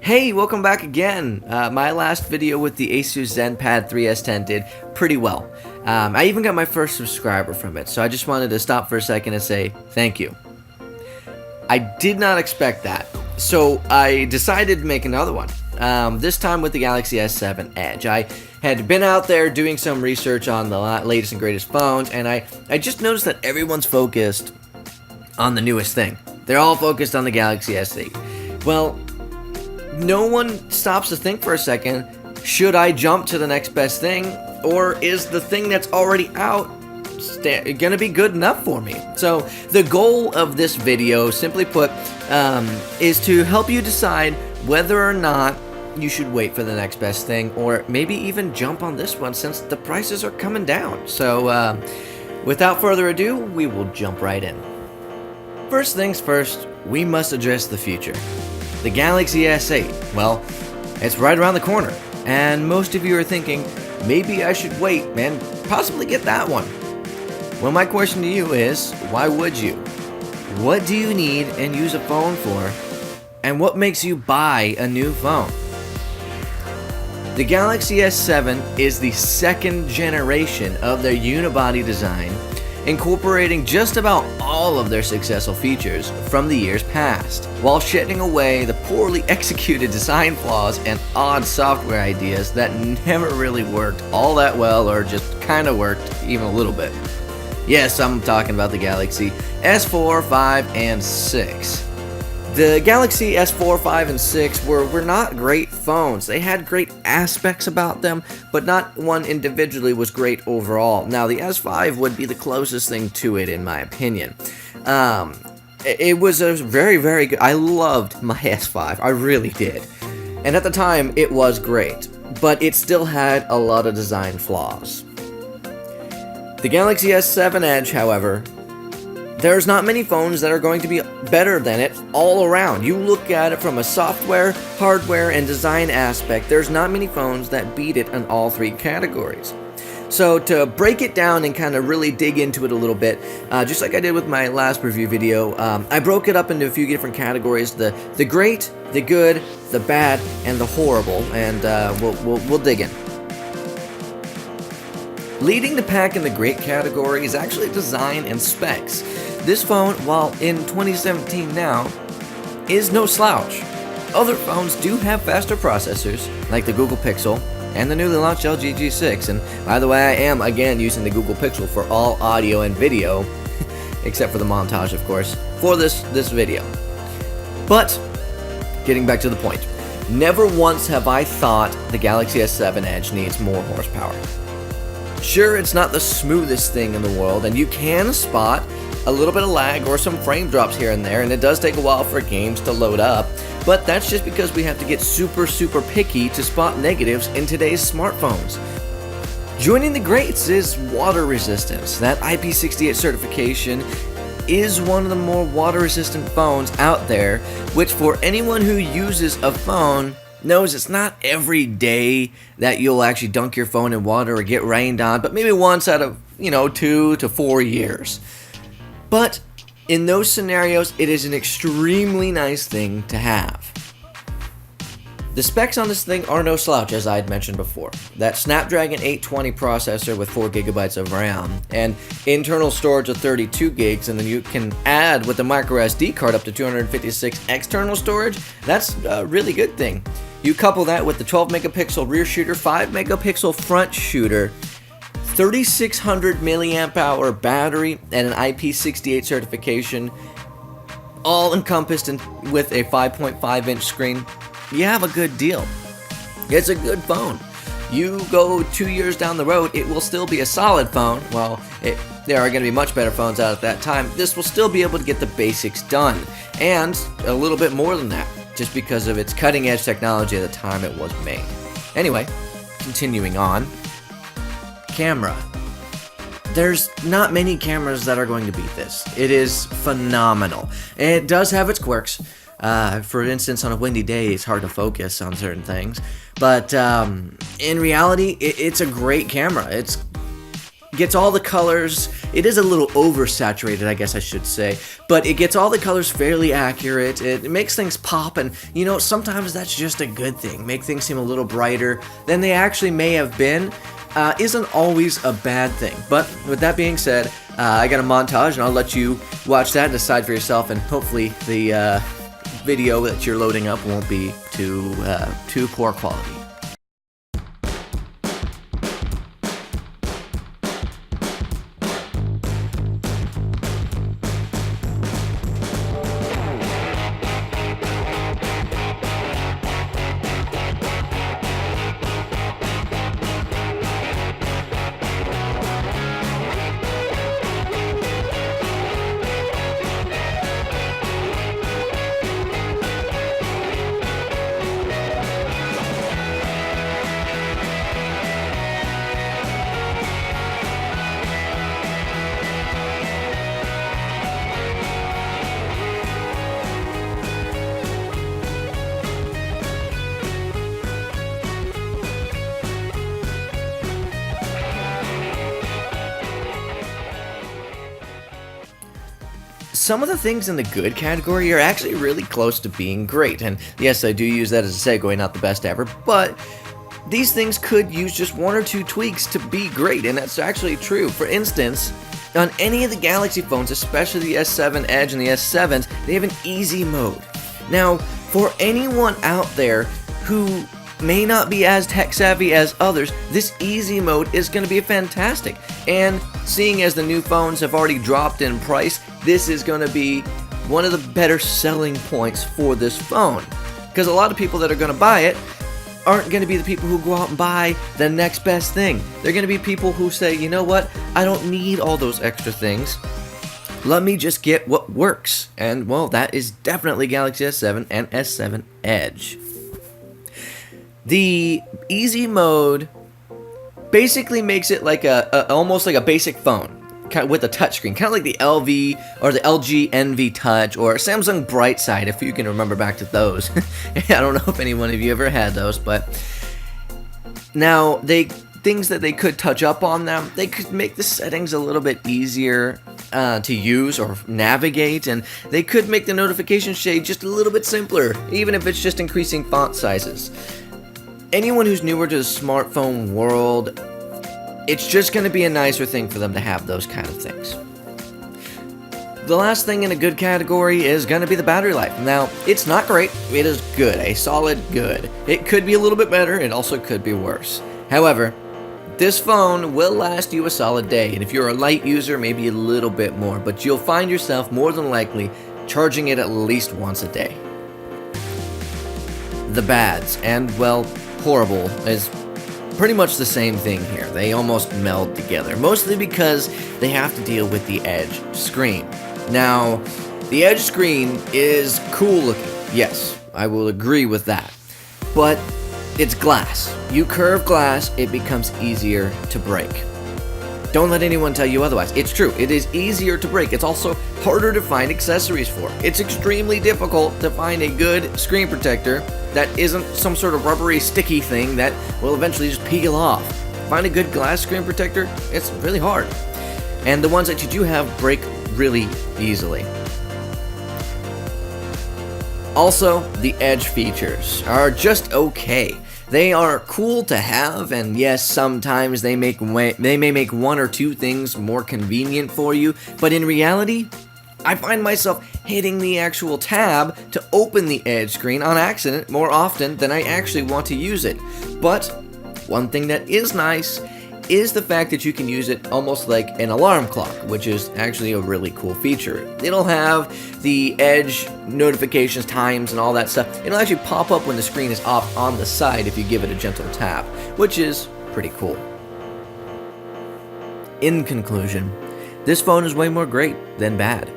Hey, welcome back again. My last video with the Asus ZenPad 3S10 did pretty well. I even got my first subscriber from it, so I just wanted to stop for a second and say thank you. I did not expect that, so I decided to make another one. This time with the Galaxy S7 Edge. I had been out there doing some research on the latest and greatest phones, and I just noticed that everyone's focused on the newest thing. They're all focused on the Galaxy S8. Well, no one stops to think for a second, should I jump to the next best thing, or is the thing that's already out gonna be good enough for me? So the goal of this video, simply put, is to help you decide whether or not you should wait for the next best thing, or maybe even jump on this one since the prices are coming down. So without further ado, we will jump right in. First things first, we must address the future. The Galaxy S8, well, it's right around the corner, and most of you are thinking, maybe I should wait and possibly get that one. Well, my question to you is, why would you? What do you need and use a phone for, and what makes you buy a new phone? The Galaxy S7 is the second generation of their unibody design, incorporating just about all of their successful features from the years past, while shedding away the poorly executed design flaws and odd software ideas that never really worked all that well or just kinda worked even a little bit. Yes, I'm talking about the Galaxy S4, 5, and 6. The Galaxy S4, 5, and 6 were not great phones. They had great aspects about them, but not one individually was great overall. Now, the S5 would be the closest thing to it, in my opinion. It was a very, very good... I loved my S5. I really did. And at the time, it was great, but it still had a lot of design flaws. The Galaxy S7 Edge, however, there's not many phones that are going to be better than it all around. You look at it from a software, hardware, and design aspect, there's not many phones that beat it in all three categories. So to break it down and kind of really dig into it a little bit, just like I did with my last review video, I broke it up into a few different categories: the great, the good, the bad, and the horrible, and we'll dig in. Leading the pack in the great category is actually design and specs. This phone, while in 2017 now, is no slouch. Other phones do have faster processors, like the Google Pixel and the newly launched LG G6, and by the way, I am again using the Google Pixel for all audio and video, except for the montage, of course, for this video. But, getting back to the point, never once have I thought the Galaxy S7 Edge needs more horsepower. Sure, it's not the smoothest thing in the world, and you can spot a little bit of lag or some frame drops here and there, and it does take a while for games to load up, but that's just because we have to get super picky to spot negatives in today's smartphones. Joining the greats is water resistance. That IP68 certification is one of the more water resistant phones out there, which for anyone who uses a phone knows it's not every day that you'll actually dunk your phone in water or get rained on, but maybe once out of, 2 to 4 years. But in those scenarios, it is an extremely nice thing to have. The specs on this thing are no slouch, as I had mentioned before. That Snapdragon 820 processor with 4 gigabytes of RAM and internal storage of 32 gigs, and then you can add with the micro SD card up to 256 external storage. That's a really good thing. You couple that with the 12 megapixel rear shooter, 5 megapixel front shooter, 3600 milliamp hour battery, and an IP68 certification, all encompassed with a 5.5 inch screen. You have a good deal. It's a good phone. You go 2 years down the road, it will still be a solid phone. Well, there are going to be much better phones out at that time. This will still be able to get the basics done, and a little bit more than that, just because of its cutting edge technology at the time it was made. Anyway, continuing on. Camera. There's not many cameras that are going to beat this. It is phenomenal. It does have its quirks. For instance, on a windy day, it's hard to focus on certain things. But in reality, it's a great camera. It's gets all the colors. It is a little oversaturated, I guess I should say, but it gets all the colors fairly accurate. It makes things pop, and you know, sometimes that's just a good thing. Make things seem a little brighter than they actually may have been. Isn't always a bad thing. But with that being said, I got a montage, and I'll let you watch that and decide for yourself, and hopefully the video that you're loading up won't be too poor quality. Some of the things in the good category are actually really close to being great, and yes, I do use that as a segue, not the best ever, but these things could use just one or two tweaks to be great, and that's actually true. For instance, on any of the Galaxy phones, especially the S7 Edge and the S7s, they have an easy mode. Now, for anyone out there who may not be as tech savvy as others, this easy mode is going to be fantastic. And seeing as the new phones have already dropped in price, this is going to be one of the better selling points for this phone. Because a lot of people that are going to buy it aren't going to be the people who go out and buy the next best thing. They're going to be people who say, you know what, I don't need all those extra things. Let me just get what works. And well, that is definitely Galaxy S7 and S7 Edge. The easy mode basically makes it like almost like a basic phone with a touchscreen, kind of like the LV or the LG NV Touch or Samsung Brightside, if you can remember back to those. I don't know if anyone of you ever had those, but now things that they could touch up on them, they could make the settings a little bit easier to use or navigate, and they could make the notification shade just a little bit simpler, even if it's just increasing font sizes. Anyone who's newer to the smartphone world, it's just going to be a nicer thing for them to have those kind of things. The last thing in a good category is going to be the battery life. Now, it's not great, it is good, a solid good. It could be a little bit better, it also could be worse. However, this phone will last you a solid day, and if you're a light user, maybe a little bit more, but you'll find yourself more than likely charging it at least once a day. The bads, and well, horrible is pretty much the same thing here. They almost meld together, mostly because they have to deal with the Edge screen. Now, the Edge screen is cool looking, yes, I will agree with that, but it's glass. You curve glass, it becomes easier to break. Don't let anyone tell you otherwise. It's true, it is easier to break. It's also harder to find accessories for. It's extremely difficult to find a good screen protector that isn't some sort of rubbery, sticky thing that will eventually just peel off. Find a good glass screen protector, it's really hard. And the ones that you do have break really easily. Also, the Edge features are just okay. They are cool to have, and yes, sometimes they may make one or two things more convenient for you, but in reality, I find myself hitting the actual tab to open the Edge screen on accident more often than I actually want to use it. But one thing that is nice is the fact that you can use it almost like an alarm clock, which is actually a really cool feature. It'll have the Edge notifications, times, and all that stuff. It'll actually pop up when the screen is off on the side if you give it a gentle tap, which is pretty cool. In conclusion, this phone is way more great than bad.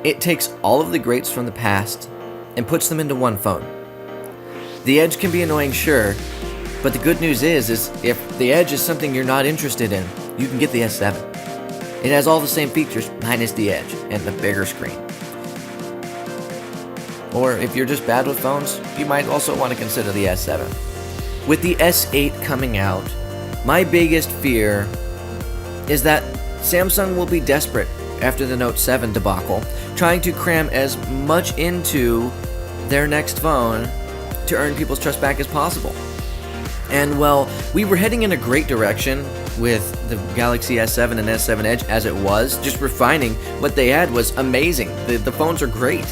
It takes all of the greats from the past and puts them into one phone. The Edge can be annoying, sure, but the good news is if the Edge is something you're not interested in, you can get the S7. It has all the same features minus the Edge and the bigger screen. Or if you're just bad with phones, you might also want to consider the S7. With the S8 coming out, my biggest fear is that Samsung will be desperate after the Note 7 debacle, trying to cram as much into their next phone to earn people's trust back as possible. And well, we were heading in a great direction with the Galaxy S7 and S7 Edge as it was. Just refining what they had was amazing. The phones are great.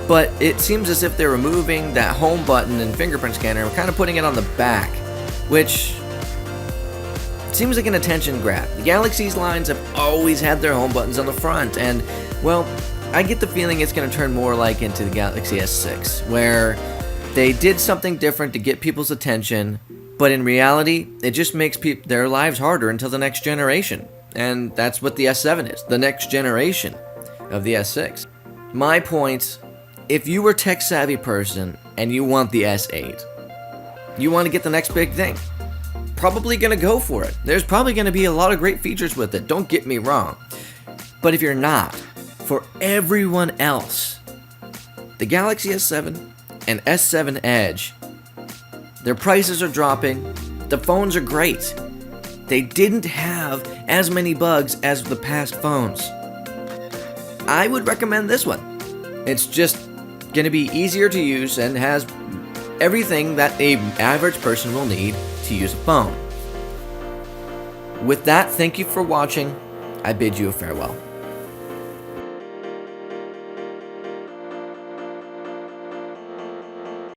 But it seems as if they're removing that home button and fingerprint scanner and kind of putting it on the back, which seems like an attention grab. The Galaxy's lines have always had their home buttons on the front, and well, I get the feeling it's going to turn more like into the Galaxy S6, where they did something different to get people's attention, but in reality, it just makes their lives harder until the next generation. And that's what the S7 is, the next generation of the S6. My point, if you were a tech-savvy person and you want the S8, you want to get the next big thing, probably going to go for it. There's probably going to be a lot of great features with it, don't get me wrong. But if you're not, for everyone else, the Galaxy S7 and S7 Edge, their prices are dropping, the phones are great. They didn't have as many bugs as the past phones. I would recommend this one. It's just going to be easier to use and has everything that an average person will need to use a phone. With that, thank you for watching. I bid you a farewell.